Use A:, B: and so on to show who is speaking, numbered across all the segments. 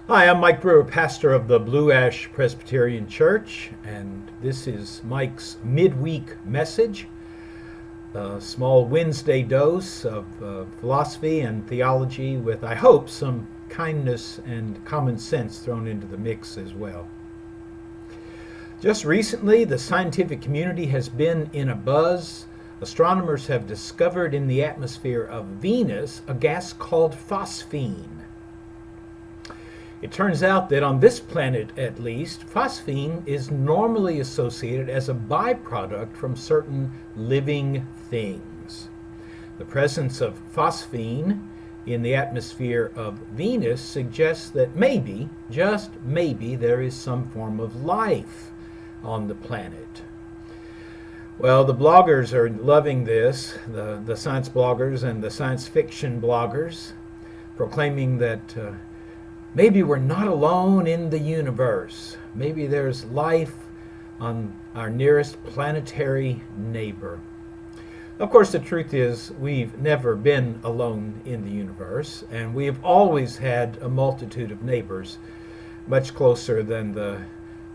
A: Hi, I'm Mike Brewer, pastor of the Blue Ash Presbyterian Church, and this is Mike's midweek message, a small Wednesday dose of philosophy and theology with, I hope, some kindness and common sense thrown into the mix as well. Just recently, the scientific community has been in a buzz. Astronomers have discovered in the atmosphere of Venus a gas called phosphine. It turns out that on this planet, at least, phosphine is normally associated as a byproduct from certain living things. The presence of phosphine in the atmosphere of Venus suggests that maybe, just maybe, there is some form of life on the planet. Well, the bloggers are loving this, the science bloggers and the science fiction bloggers, proclaiming that maybe we're not alone in the universe. Maybe there's life on our nearest planetary neighbor. Of course, the truth is we've never been alone in the universe, and we have always had a multitude of neighbors, much closer than the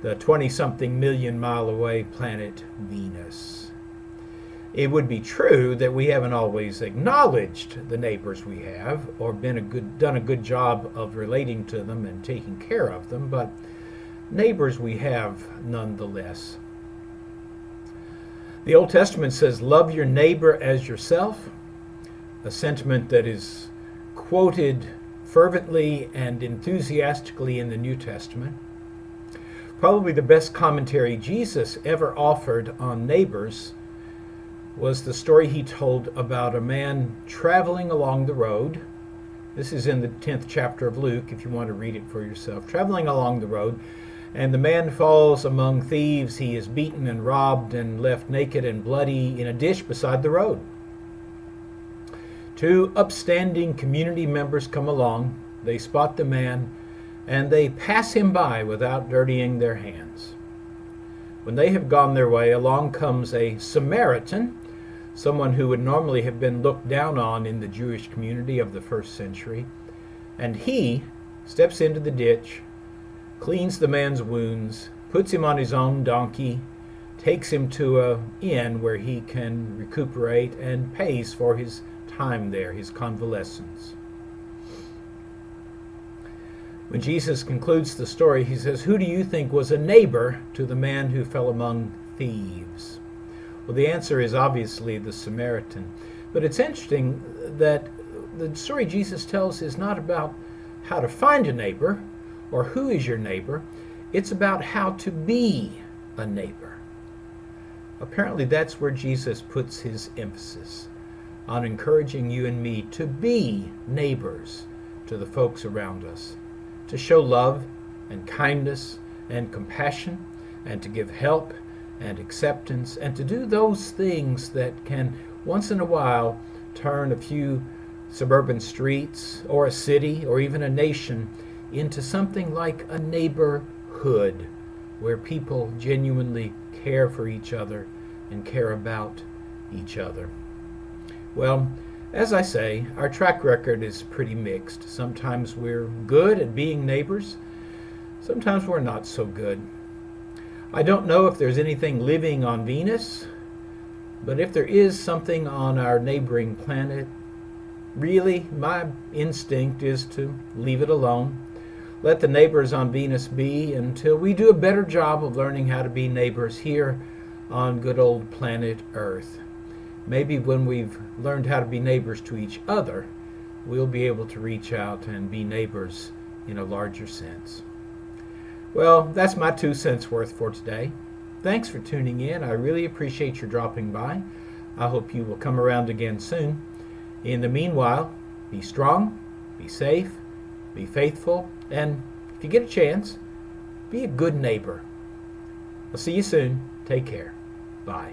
A: 20-something million mile away planet Venus. It would be true that we haven't always acknowledged the neighbors we have or done a good job of relating to them and taking care of them, but neighbors we have nonetheless. The Old Testament says, "Love your neighbor as yourself," a sentiment that is quoted fervently and enthusiastically in the New Testament. Probably the best commentary Jesus ever offered on neighbors was the story he told about a man traveling along the road. This is in the 10th chapter of Luke, if you want to read it for yourself. Traveling along the road, and the man falls among thieves. He is beaten and robbed and left naked and bloody in a ditch beside the road. Two upstanding community members come along. They spot the man, and they pass him by without dirtying their hands. When they have gone their way, along comes a Samaritan, someone who would normally have been looked down on in the Jewish community of the first century, and he steps into the ditch, cleans the man's wounds, puts him on his own donkey, takes him to an inn where he can recuperate, and pays for his time there, his convalescence. When Jesus concludes the story, he says, "Who do you think was a neighbor to the man who fell among thieves?" Well, the answer is obviously the Samaritan. But it's interesting that the story Jesus tells is not about how to find a neighbor or who is your neighbor. It's about how to be a neighbor. Apparently, that's where Jesus puts his emphasis, on encouraging you and me to be neighbors to the folks around us, to show love and kindness and compassion, and to give help and acceptance, and to do those things that can once in a while turn a few suburban streets or a city or even a nation into something like a neighborhood where people genuinely care for each other and care about each other. Well, as I say, our track record is pretty mixed. Sometimes we're good at being neighbors. Sometimes we're not so good. I don't know if there's anything living on Venus, but if there is something on our neighboring planet, really, my instinct is to leave it alone. Let the neighbors on Venus be until we do a better job of learning how to be neighbors here on good old planet Earth. Maybe when we've learned how to be neighbors to each other, we'll be able to reach out and be neighbors in a larger sense. Well, that's my 2 cents worth for today. Thanks for tuning in. I really appreciate your dropping by. I hope you will come around again soon. In the meanwhile, be strong, be safe, be faithful, and if you get a chance, be a good neighbor. I'll see you soon. Take care. Bye.